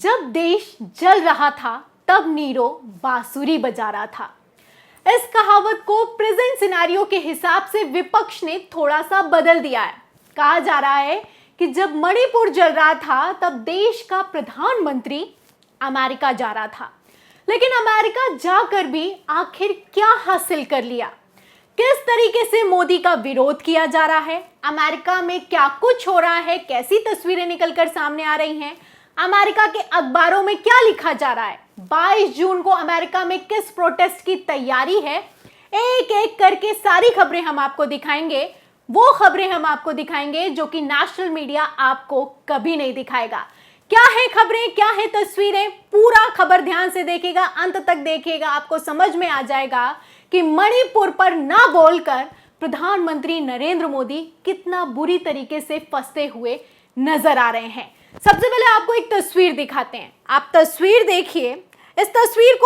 जब देश जल रहा था तब नीरो बांसुरी बजा रहा था। इस कहावत को प्रेजेंट सिनेरियो के हिसाब से विपक्ष ने थोड़ा सा बदल दिया है। कहा जा रहा है कि जब मणिपुर जल रहा था तब देश का प्रधानमंत्री अमेरिका जा रहा था, लेकिन अमेरिका जाकर भी आखिर क्या हासिल कर लिया? किस तरीके से मोदी का विरोध किया जा रहा है? अमेरिका में क्या कुछ हो रहा है? कैसी तस्वीरें निकलकर सामने आ रही हैं? अमेरिका के अखबारों में क्या लिखा जा रहा है? 22 जून को अमेरिका में किस प्रोटेस्ट की तैयारी है? एक एक करके सारी खबरें हम आपको दिखाएंगे। वो खबरें हम आपको दिखाएंगे जो कि नेशनल मीडिया आपको कभी नहीं दिखाएगा। क्या है खबरें, क्या है तस्वीरें? पूरा खबर ध्यान से देखिएगा, अंत तक देखिएगा, आपको समझ में आ जाएगा कि मणिपुर पर ना बोलकर प्रधानमंत्री नरेंद्र मोदी कितना बुरी तरीके से फंसते हुए नजर आ रहे हैं। सबसे पहले आपको एक तस्वीर दिखाते हैं। आप तस्वीर देखिए। इस तस्वीर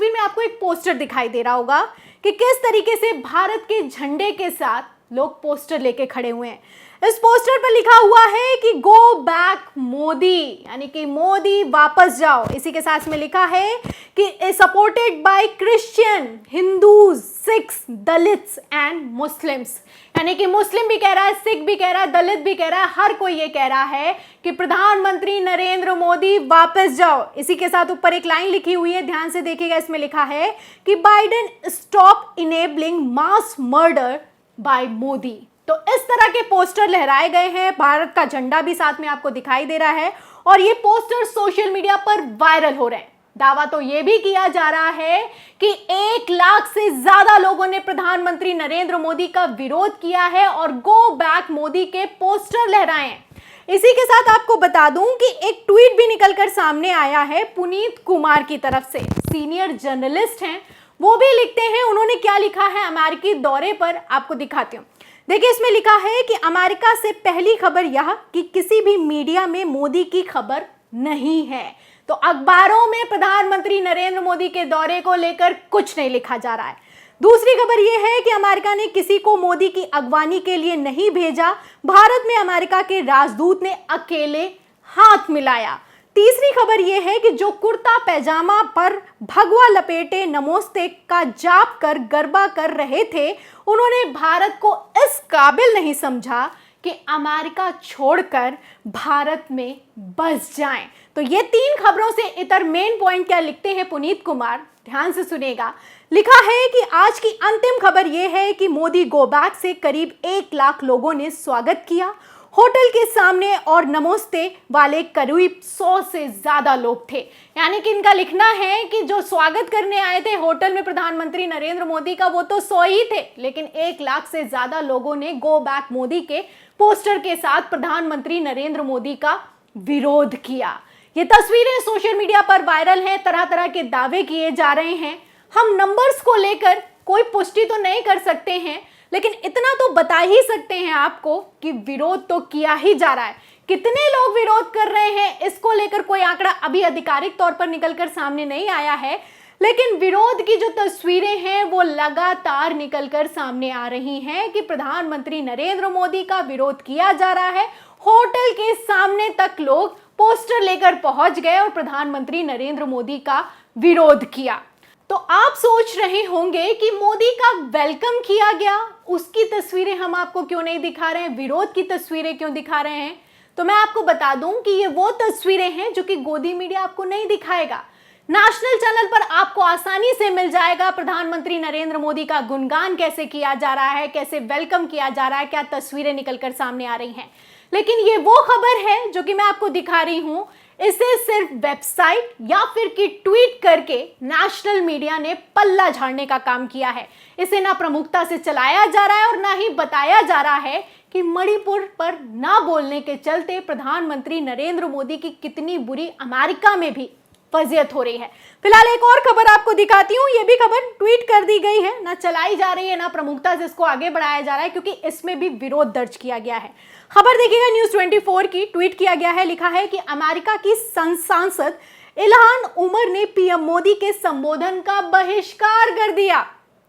में आपको एक पोस्टर दिखाई दे रहा होगा कि किस तरीके से भारत के झंडे के साथ लोग पोस्टर लेके खड़े हुए हैं। इस पोस्टर पर लिखा हुआ है कि गो बैक मोदी, यानी कि मोदी वापस जाओ। इसी के साथ में लिखा है कि supported by Christian, Hindus, Sikhs, Dalits and Muslims, यानी कि मुस्लिम भी कह रहा है, सिख भी कह रहा है, दलित भी कह रहा है, हर कोई ये कह रहा है कि प्रधानमंत्री नरेंद्र मोदी वापस जाओ। इसी के साथ ऊपर एक लाइन लिखी हुई है, ध्यान से देखिएगा। इसमें लिखा है कि Biden stop enabling mass murder by Modi. तो इस तरह के पोस्टर लहराए गए हैं, भारत का झंडा भी साथ में आपको दिखाई दे रहा है और ये पोस्टर सोशल मीडिया पर वायरल हो रहे हैं। दावा तो यह भी किया जा रहा है कि 1 लाख से ज्यादा लोगों ने प्रधानमंत्री नरेंद्र मोदी का विरोध किया है और गो बैक मोदी के पोस्टर लहराए हैं। इसी के साथ आपको बता दूं कि एक ट्वीट भी निकलकर सामने आया है पुनीत कुमार की तरफ से, सीनियर जर्नलिस्ट हैं, वो भी लिखते हैं। उन्होंने क्या लिखा है अमेरिकी दौरे पर, आपको दिखाती हूँ। देखिए, इसमें लिखा है कि अमेरिका से पहली खबर यह कि किसी भी मीडिया में मोदी की खबर नहीं है। तो अखबारों में प्रधानमंत्री नरेंद्र मोदी के दौरे को लेकर कुछ नहीं लिखा जा रहा है। दूसरी खबर यह है कि अमेरिका ने किसी को मोदी की अगवानी के लिए नहीं भेजा, भारत में अमेरिका के राजदूत ने अकेले हाथ मिलाया। तीसरी खबर यह है कि जो कुर्ता पैजामा पर भगवा लपेटे नमोस्ते का जाप कर गरबा कर रहे थे, उन्होंने भारत को इस काबिल नहीं समझा कि अमेरिका छोड़कर भारत में बस जाएं। तो ये 3 खबरों से इतर मेन पॉइंट क्या लिखते हैं पुनीत कुमार, ध्यान से सुनिएगा। लिखा है कि आज की अंतिम खबर यह है कि मोदी गो बैक से करीब 1 लाख लोगों ने स्वागत किया होटल के सामने और नमोस्ते वाले करीब 100 से ज्यादा लोग थे। यानी कि इनका लिखना है कि जो स्वागत करने आए थे होटल में प्रधानमंत्री नरेंद्र मोदी का वो तो 100 ही थे, लेकिन 1 लाख से ज्यादा लोगों ने गो बैक मोदी के पोस्टर के साथ प्रधानमंत्री नरेंद्र मोदी का विरोध किया। ये तस्वीरें सोशल मीडिया पर वायरल हैं, तरह तरह के दावे किए जा रहे हैं। हम नंबर्स को लेकर कोई पुष्टि तो नहीं कर सकते हैं, लेकिन इतना तो बता ही सकते हैं आपको कि विरोध तो किया ही जा रहा है। कितने लोग विरोध कर रहे हैं इसको लेकर कोई आंकड़ा अभी आधिकारिक तौर पर निकलकर सामने नहीं आया है, लेकिन विरोध की जो तस्वीरें हैं वो लगातार निकलकर सामने आ रही हैं कि प्रधानमंत्री नरेंद्र मोदी का विरोध किया जा रहा है। होटल के सामने तक लोग पोस्टर लेकर पहुंच गए और प्रधानमंत्री नरेंद्र मोदी का विरोध किया। तो आप सोच रहे होंगे कि मोदी का वेलकम किया गया, उसकी तस्वीरें हम आपको क्यों नहीं दिखा रहे हैं, विरोध की तस्वीरें क्यों दिखा रहे हैं? तो मैं आपको बता दूं कि ये वो तस्वीरें हैं जो कि गोदी मीडिया आपको नहीं दिखाएगा। नेशनल चैनल पर आपको आसानी से मिल जाएगा प्रधानमंत्री नरेंद्र मोदी का गुणगान कैसे किया जा रहा है, कैसे वेलकम किया जा रहा है, क्या तस्वीरें निकलकर सामने आ रही हैं। लेकिन ये वो खबर है जो कि मैं आपको दिखा रही हूं, इसे सिर्फ वेबसाइट या फिर कि ट्वीट करके नेशनल मीडिया ने पल्ला झाड़ने का काम किया है। इसे ना प्रमुखता से चलाया जा रहा है और ना ही बताया जा रहा है कि मणिपुर पर ना बोलने के चलते प्रधानमंत्री नरेंद्र मोदी की कितनी बुरी अमेरिका में भी फजीयत हो रही है। फिलहाल एक और खबर आपको दिखाती हूँ। ये भी खबर ट्वीट कर दी गई है, ना चलाई जा रही है ना प्रमुखता से इसको आगे बढ़ाया जा रहा है, क्योंकि इसमें भी विरोध दर्ज किया गया है। खबर देखिएगा न्यूज़ 24 की, ट्वीट किया गया है। लिखा है कि अमेरिका की सांसद इल्हान उमर ने पीएम मोदी के संबोधन का बहिष्कार कर दिया।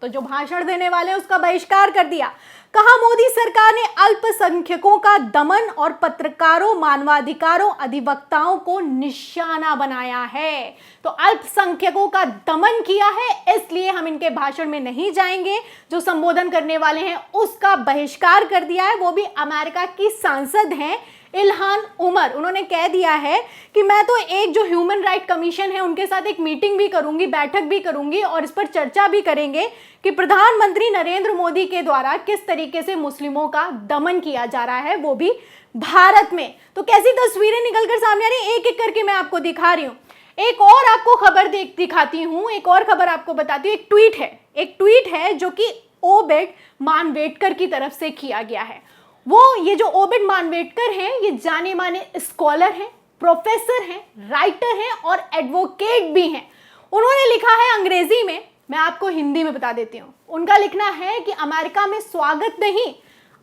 तो जो भाषण देने वाले उसका बहिष्कार कर दिया। कहा मोदी सरकार ने अल्पसंख्यकों का दमन और पत्रकारों, मानवाधिकारों, अधिवक्ताओं को निशाना बनाया है। तो अल्पसंख्यकों का दमन किया है, इसलिए हम इनके भाषण में नहीं जाएंगे। जो संबोधन करने वाले हैं उसका बहिष्कार कर दिया है। वो भी अमेरिका की सांसद हैं इल्हान उमर। उन्होंने कह दिया है कि मैं तो एक जो ह्यूमन राइट कमीशन है उनके साथ एक मीटिंग भी करूंगी, बैठक भी करूंगी और इस पर चर्चा भी करेंगे कि प्रधानमंत्री नरेंद्र मोदी के द्वारा किस तरीके से मुस्लिमों का दमन किया जा रहा है, वो भी भारत में। तो कैसी तस्वीरें निकलकर सामने आ रही है, एक एक करके मैं आपको दिखा रही हूँ। एक और आपको खबर दिखाती हूँ, एक और खबर आपको बताती हूँ। एक ट्वीट है जो कि ओबेड मानवेडकर की तरफ से किया गया है। ये जो ओबेड मानवेडकर हैं, ये जाने माने स्कॉलर हैं, प्रोफेसर हैं, राइटर हैं और एडवोकेट भी हैं। उन्होंने लिखा है अंग्रेजी में, मैं आपको हिंदी में बता देती हूँ। उनका लिखना है कि अमेरिका में स्वागत नहीं,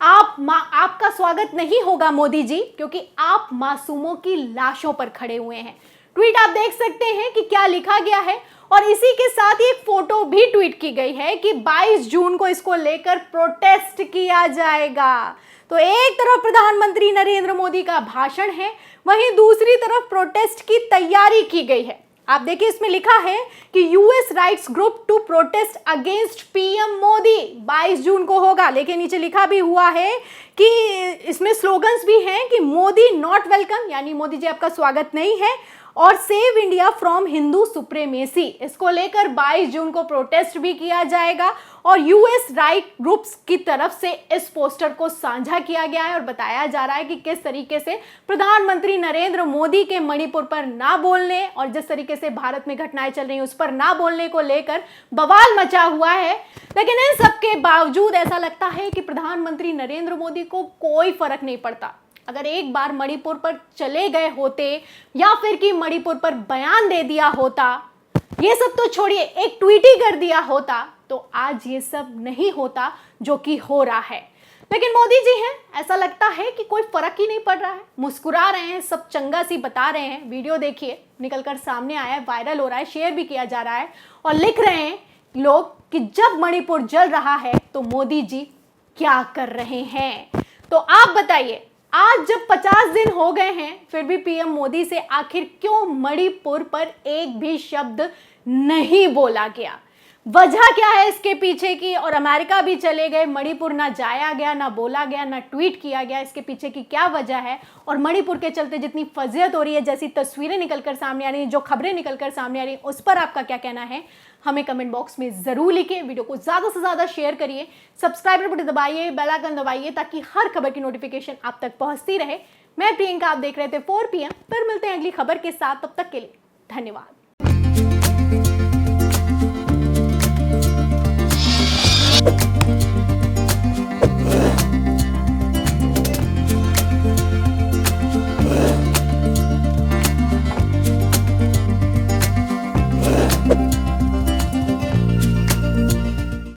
आपका स्वागत नहीं होगा मोदी जी, क्योंकि आप मासूमों की लाशों पर खड़े हुए हैं। ट्वीट आप देख सकते हैं कि क्या लिखा गया है और इसी के साथ ही एक फोटो भी ट्वीट की गई है कि 22 जून को इसको लेकर प्रोटेस्ट किया जाएगा। तो एक तरफ प्रधानमंत्री नरेंद्र मोदी का भाषण है, वहीं दूसरी तरफ प्रोटेस्ट की तैयारी की गई है। आप देखिए इसमें लिखा है कि US rights group to protest against PM Modi 22 जून को होगा। लेकिन नीचे लिखा भी हुआ है कि इसमें स्लोगन्स भी हैं कि मोदी नॉट वेलकम, यानी मोदी जी आपका स्वागत नहीं है, और save India from Hindu supremacy. इसको लेकर 22 जून को प्रोटेस्ट भी किया जाएगा और यूएस राइट ग्रुप्स की तरफ से इस पोस्टर को साझा किया गया है और बताया जा रहा है कि किस तरीके से प्रधानमंत्री नरेंद्र मोदी के मणिपुर पर ना बोलने और जिस तरीके से भारत में घटनाएं चल रही हैं उस पर ना बोलने को लेकर बवाल मचा हुआ है। लेकिन इन सबके बावजूद ऐसा लगता है कि प्रधानमंत्री नरेंद्र मोदी को कोई फर्क नहीं पड़ता। अगर एक बार मणिपुर पर चले गए होते या फिर कि मणिपुर पर बयान दे दिया होता, ये सब तो छोड़िए, एक ट्वीट ही कर दिया होता, तो आज ये सब नहीं होता जो कि हो रहा है। लेकिन मोदी जी हैं, ऐसा लगता है कि कोई फर्क ही नहीं पड़ रहा है, मुस्कुरा रहे हैं, सब चंगा सी बता रहे हैं। वीडियो देखिए, निकलकर सामने आया है, वायरल हो रहा है, शेयर भी किया जा रहा है और लिख रहे हैं लोग कि जब मणिपुर जल रहा है तो मोदी जी क्या कर रहे हैं। तो आप बताइए, आज जब 50 दिन हो गए हैं फिर भी पीएम मोदी से आखिर क्यों मणिपुर पर एक भी शब्द नहीं बोला गया? वजह क्या है इसके पीछे की? और अमेरिका भी चले गए, मणिपुर ना जाया गया, ना बोला गया, ना ट्वीट किया गया। इसके पीछे की क्या वजह है? और मणिपुर के चलते जितनी फजीहत हो रही है, जैसी तस्वीरें निकलकर सामने आ रही हैं, जो खबरें निकलकर सामने आ रही हैं, उस पर आपका क्या कहना है हमें कमेंट बॉक्स में जरूर लिखिए। वीडियो को ज्यादा से ज्यादा शेयर करिए, सब्सक्राइब बटन दबाइए, बेल आइकन दबाइए ताकि हर खबर की नोटिफिकेशन आप तक पहुंचती रहे। मैं प्रियंका, आप देख रहे थे 4 PM। फिर मिलते हैं अगली खबर के साथ, तब तक के लिए धन्यवाद।